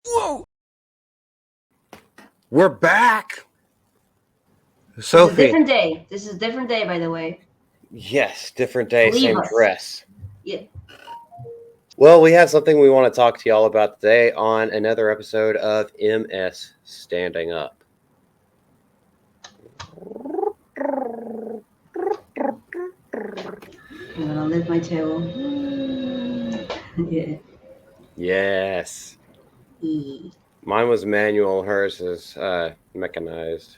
Whoa! We're back! It's a Sophie. different day. This is a different day, by the way. Yes, different day, Believe same us. dress. Yeah. Well, we have something we want to talk to y'all about today on another episode of MS Standing Up. I'm gonna lift my tail. Yeah. Yes. E. Mine was manual, hers is mechanized.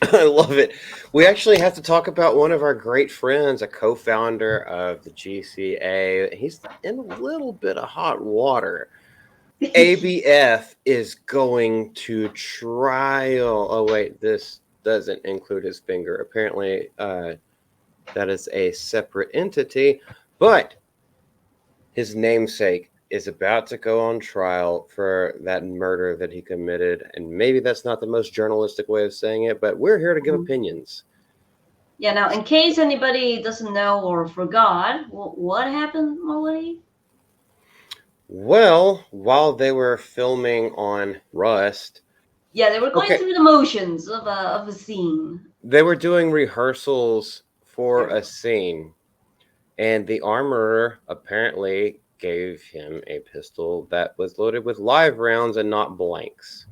I love it. We actually have to talk about one of our great friends, a co-founder of the GCA. He's in a little bit of hot water. ABF is going to trial. Oh, wait, this doesn't include his finger. Apparently, that is a separate entity, but his namesake is about to go on trial for that murder that he committed. And maybe that's not the most journalistic way of saying it, but we're here to give opinions. Yeah, now, in case anybody doesn't know or forgot, what happened, Molly? Well, while they were filming on Rust, Yeah, they were going through the motions of a scene. They were doing rehearsals for a scene, and the armorer apparently gave him a pistol that was loaded with live rounds and not blanks.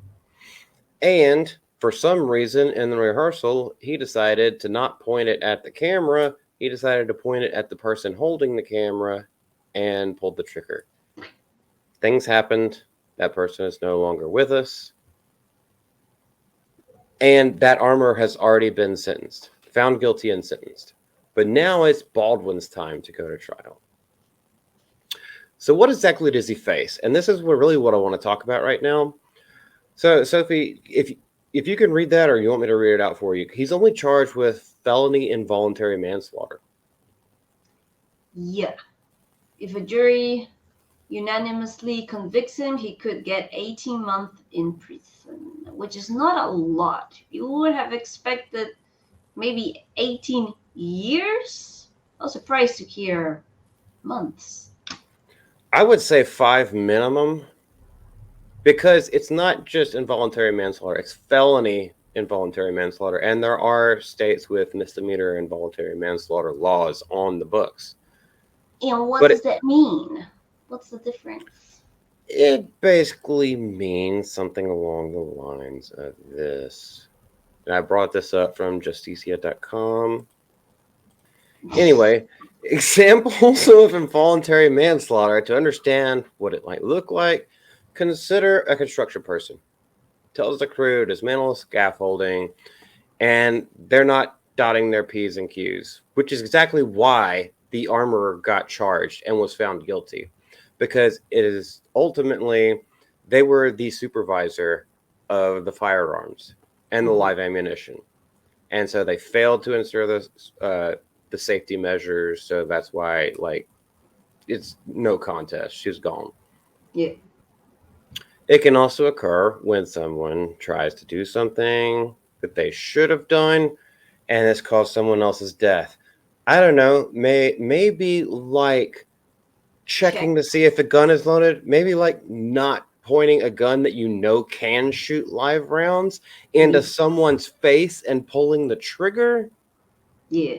And for some reason in the rehearsal, he decided to not point it at the camera. He decided to point it at the person holding the camera and pulled the trigger. Things happened. That person is no longer with us. And that armorer has already been sentenced, found guilty and sentenced. But now it's Baldwin's time to go to trial. So what exactly does he face? And this is what I want to talk about right now. So, Sophie, if you can read that, or you want me to read it out for you, he's only charged with felony involuntary manslaughter. Yeah. If a jury unanimously convicts him, he could get 18 months in prison, which is not a lot. You would have expected maybe 18 years? I was surprised to hear months. I would say 5 minimum, because it's not just involuntary manslaughter, it's felony involuntary manslaughter. And there are states with misdemeanor involuntary manslaughter laws on the books. And what does that mean? What's the difference? It basically means something along the lines of this. And I brought this up from justicia.com. Anyway, examples of involuntary manslaughter. To understand what it might look like, consider a construction person tells the crew to dismantle scaffolding, and they're not dotting their P's and Q's, which is exactly why the armorer got charged and was found guilty, because it is ultimately they were the supervisor of the firearms and the live ammunition, and so they failed to ensure the safety measures. So that's why, like, it's no contest. She's gone. Yeah. It can also occur when someone tries to do something that they should have done, and it's caused someone else's death. I don't know. Maybe like checking to see if the gun is loaded. Maybe like not pointing a gun that you know can shoot live rounds into someone's face and pulling the trigger. Yeah.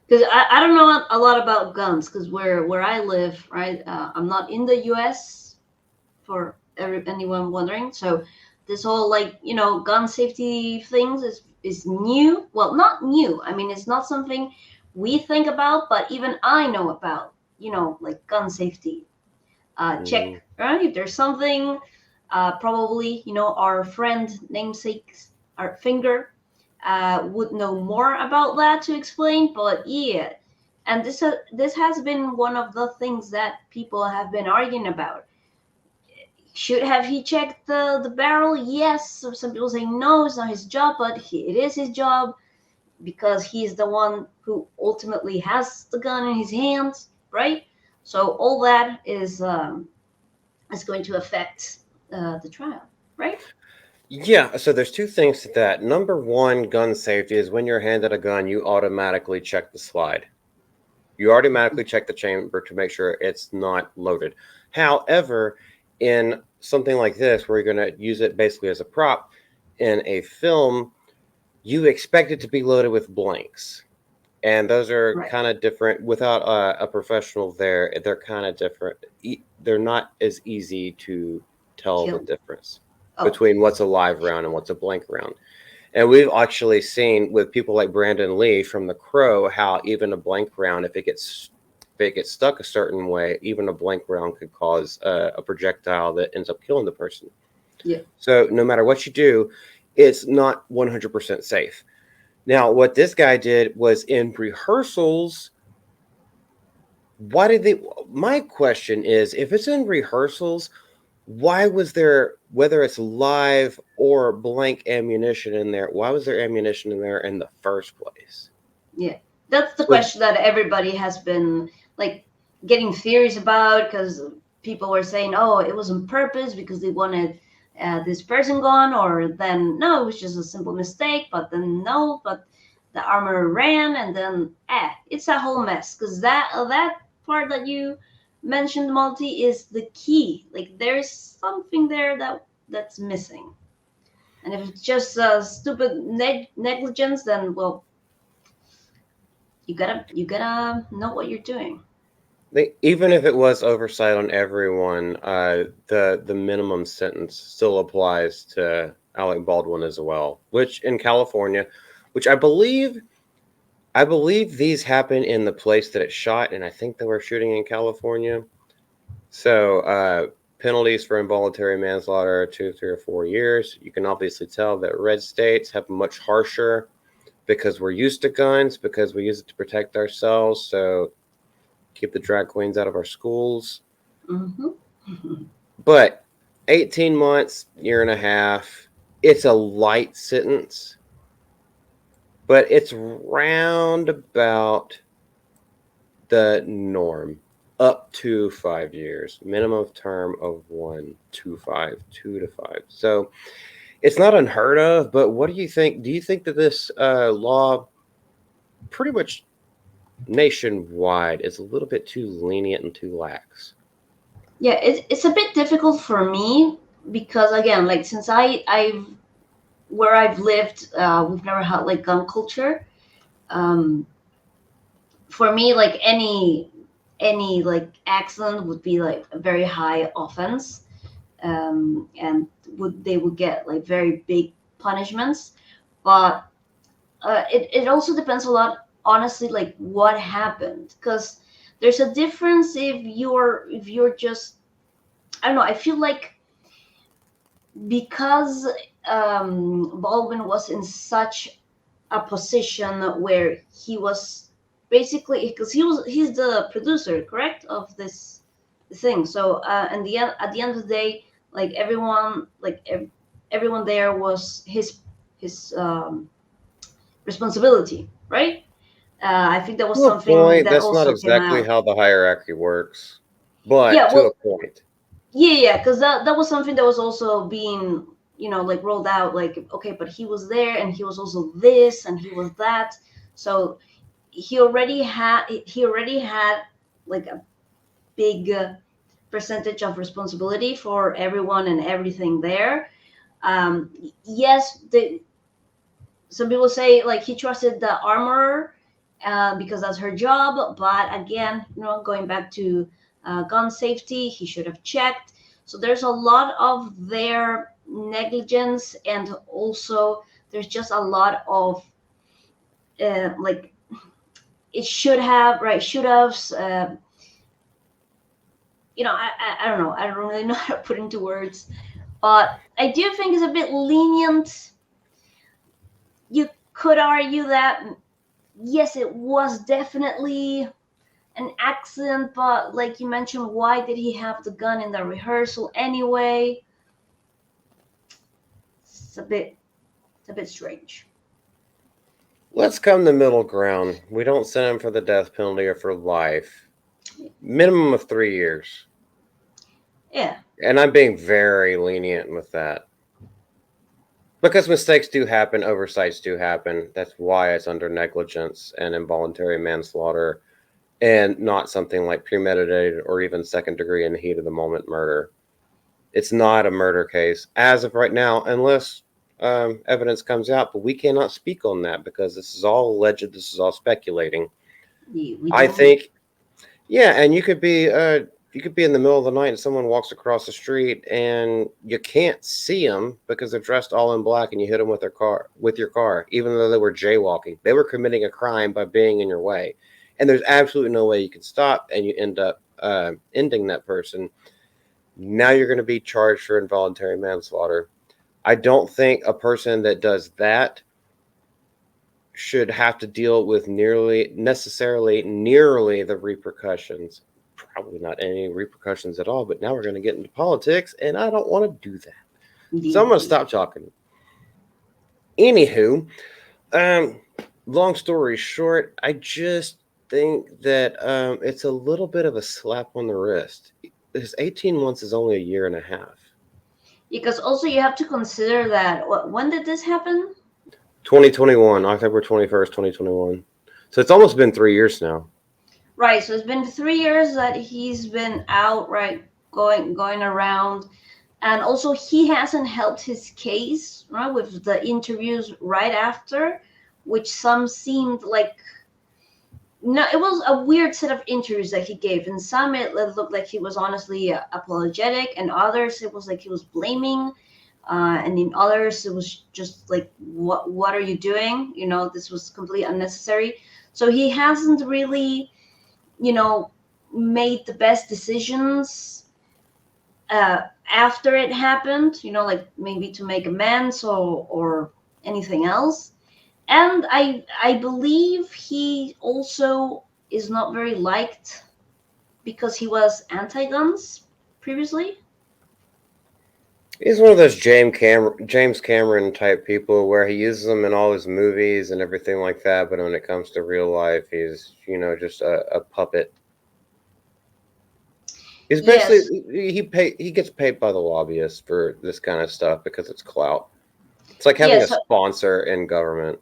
Because I don't know a lot about guns, because where I live, right, I'm not in the U.S., for anyone wondering. So this whole, like, gun safety things is new. Well, not new. I mean, it's not something we think about, but even I know about, like gun safety. Check, right? If there's something, probably, our friend namesakes, our finger, would know more about that to explain. But yeah, and this has been one of the things that people have been arguing about. Should have he checked the barrel? Yes. So some people say no, it's not his job, but it is his job, because he's the one who ultimately has the gun in his hands, right? So all that is going to affect the trial, right? Yeah, so there's two things to that. Number one, gun safety is when you're handed a gun, you automatically check the slide. You automatically check the chamber to make sure it's not loaded. However, in something like this, where you're going to use it basically as a prop in a film, you expect it to be loaded with blanks. And those are Right. kind of different. Without a professional there, they're kind of different. They're not as easy to tell the Kill. difference Oh, between what's a live round and what's a blank round. And we've actually seen with people like Brandon Lee from The Crow how even a blank round, if it gets stuck a certain way, even a blank round could cause a projectile that ends up killing the person. yeah. So no matter what you do, it's not 100% safe. Now, what this guy did was in rehearsals. Why did they? My question is, if it's in rehearsals, why was there, whether it's live or blank ammunition in there, why was there ammunition in there in the first place? Yeah, that's the So, question that everybody has been like getting theories about because people were saying, "Oh, it was on purpose because they wanted this person gone," or then no, it was just a simple mistake. But then no, but the armor ran, and then it's a whole mess because that part that you mentioned, Multi, is the key. Like there's something there that's missing, and if it's just stupid negligence, then well you gotta know what you're doing. even if it was oversight on everyone, the minimum sentence still applies to Alec Baldwin as well, which in California, which I believe these happen in the place that it shot, and I think they were shooting in California. So penalties for involuntary manslaughter are 2, 3, or 4 years. You can obviously tell that red states have much harsher because we're used to guns, because we use it to protect ourselves. So keep the drag queens out of our schools. Mm-hmm. But 18 months, year and a half, it's a light sentence, but it's round about the norm, up to 5 years, minimum term of 1 to 5, 2 to 5. So it's not unheard of. But what do you think? Do you think that this law, pretty much nationwide, is a little bit too lenient and too lax? Yeah, it's a bit difficult for me because again, like since I've where I've lived, we've never had like gun culture. Um, for me, like any like accident would be like a very high offense, and would get like very big punishments. But it also depends a lot, honestly, like what happened because there's a difference if you're just I don't know. I feel like because Baldwin was in such a position where he was basically because he's the producer, correct, of this thing. So at the end of the day, like everyone, everyone there was his responsibility, right? I think that was To a something point, that that's not also came exactly out. how the hierarchy works, but Yeah, to a well, point. yeah, because that was something that was also being like rolled out. Like, okay, but he was there, and he was also this, and he was that. So he already had like a big percentage of responsibility for everyone and everything there. Yes, some people say like he trusted the armorer because that's her job. But again, going back to gun safety, he should have checked. So there's a lot of their negligence, and also there's just a lot of like it should have, right? Should have. I don't know. I don't really know how to put into words, but I do think it's a bit lenient. You could argue that yes, it was definitely an accident, but like you mentioned, why did he have the gun in the rehearsal anyway? It's a bit strange. Let's come to middle ground. We don't send him for the death penalty or for life. Minimum of 3 years. Yeah, And I'm being very lenient with that. Because mistakes do happen, oversights do happen. That's why it's under negligence and involuntary manslaughter, and not something like premeditated or even second degree in the heat of the moment murder. It's not a murder case as of right now, unless evidence comes out. But we cannot speak on that because this is all alleged. This is all speculating. We I don't. think, yeah, and you could be in the middle of the night and someone walks across the street and you can't see them because they're dressed all in black, and you hit them with your car, even though they were jaywalking. They were committing a crime by being in your way, and there's absolutely no way you can stop, and you end up ending that person. Now you're going to be charged for involuntary manslaughter. I don't think a person that does that should have to deal with nearly the repercussions. Probably not any repercussions at all, but now we're going to get into politics, and I don't want to do that. So I'm Indeed, going to indeed. stop talking. Anywho, um, long story short, I just think that it's a little bit of a slap on the wrist. This 18 months is only a year and a half. Because also you have to consider that when did this happen? 2021, October 21st, 2021. So it's almost been 3 years now. Right, so it's been 3 years that he's been out, right, going around, and also he hasn't helped his case, right, with the interviews right after, which some seemed like, no, it was a weird set of interviews that he gave. In some, it looked like he was honestly apologetic, and others, it was like he was blaming, and in others, it was just like, what are you doing? This was completely unnecessary. So he hasn't really, you know, made the best decisions after it happened, like maybe to make amends or anything else. And I believe he also is not very liked because he was anti-guns previously. He's one of those James Cameron type people where he uses them in all his movies and everything like that, but when it comes to real life, he's just a puppet. He's basically Yes, he gets paid by the lobbyists for this kind of stuff because it's clout. It's like having a yes, sponsor in government.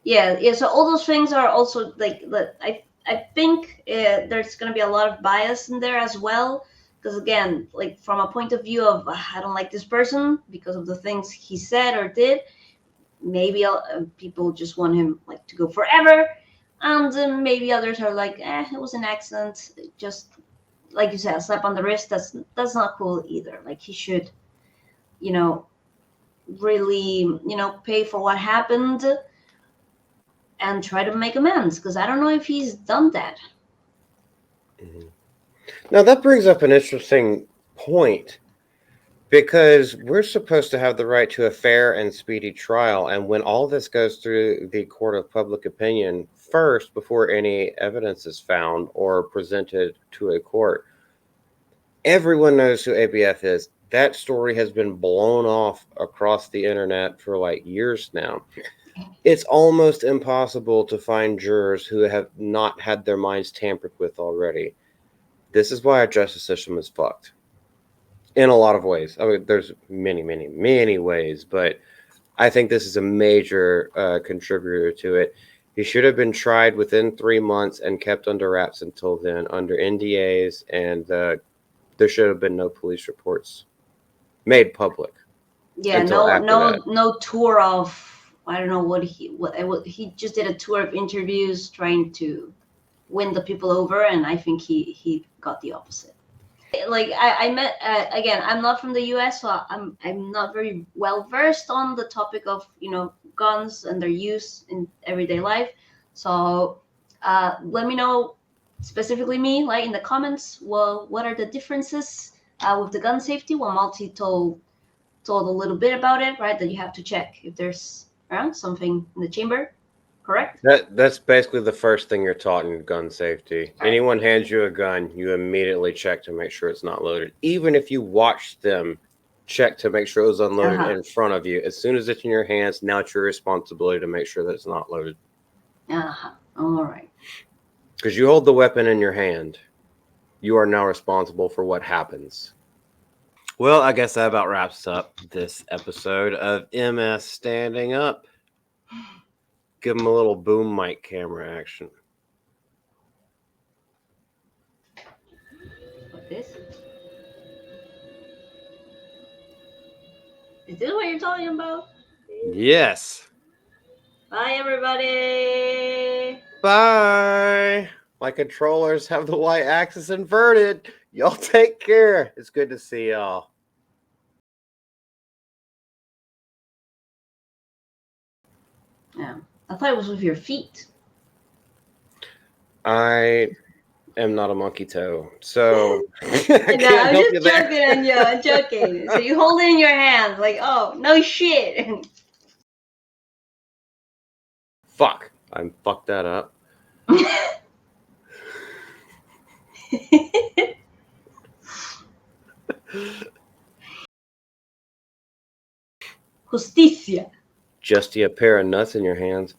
yeah, yeah. So all those things are also like that. I think there's going to be a lot of bias in there as well. Because again, like from a point of view of I don't like this person because of the things he said or did. Maybe people just want him like to go forever, and maybe others are like, it was an accident. Just like you said, a slap on the wrist. That's not cool either. Like he should, you know, really, pay for what happened and try to make amends because I don't know if he's done that. Mhm. Now that brings up an interesting point because we're supposed to have the right to a fair and speedy trial, and when all this goes through the court of public opinion first before any evidence is found or presented to a court, everyone knows who ABF is. That story has been blown off across the internet for like years now. It's almost impossible to find jurors who have not had their minds tampered with already. This is why our justice system is fucked in a lot of ways. I mean, there's many, many, many ways, but I think this is a major contributor to it. He should have been tried within 3 months and kept under wraps until then, under NDAs, and there should have been no police reports made public Yeah, until no, after that. no tour of. I don't know what he just did a tour of interviews trying to win the people over, and I think he got the opposite. Like I met again. I'm not from the U.S., so I'm not very well versed on the topic of guns and their use in everyday life. So let me know specifically me, like in the comments. Well, what are the differences with the gun safety? Well, Malti told a little bit about it, right? That you have to check if there's something in the chamber, correct? That's basically the first thing you're taught in gun safety. Right. Anyone hands you a gun, you immediately check to make sure it's not loaded. Even if you watch them check to make sure it was Uh unloaded huh. in front of you, as soon as it's in your hands, now it's your responsibility to make sure that it's not loaded. Uh huh. All right. Because you hold the weapon in your hand, you are now responsible for what happens. Well, I guess that about wraps up this episode of MS Standing Up. Give them a little boom mic camera action. Like this. Is this what you're talking about? Yes. Bye, everybody. Bye. My controllers have the y-axis inverted. Y'all take care. It's good to see y'all. Yeah, I thought it was with your feet. I am not a monkey toe, so I No, can't I'm help just you there. joking on you. I'm joking. So you hold it in your hand, like, oh, no shit. Fuck. I fucked that up. Justicia. Just a pair of nuts in your hands.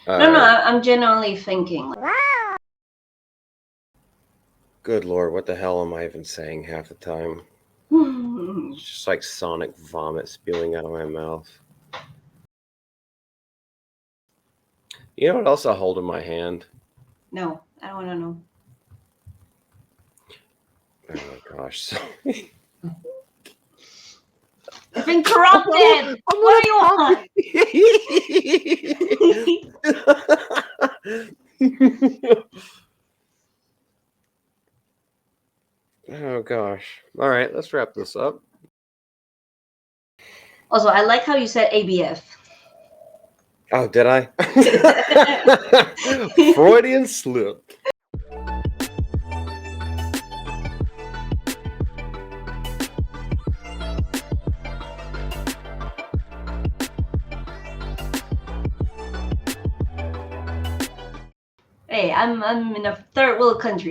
No, I'm genuinely thinking. Like, Good lord, what the hell am I even saying half the time? It's just like sonic vomit spewing out of my mouth. You know what else I hold in my hand? no, I don't want to know. Oh gosh. Sorry. I've been corrupted. What do you want? Oh gosh. All right, let's wrap this up. Also, I like how you said ABF. Oh, did I? Freudian slip. Hey, I'm in a third world country.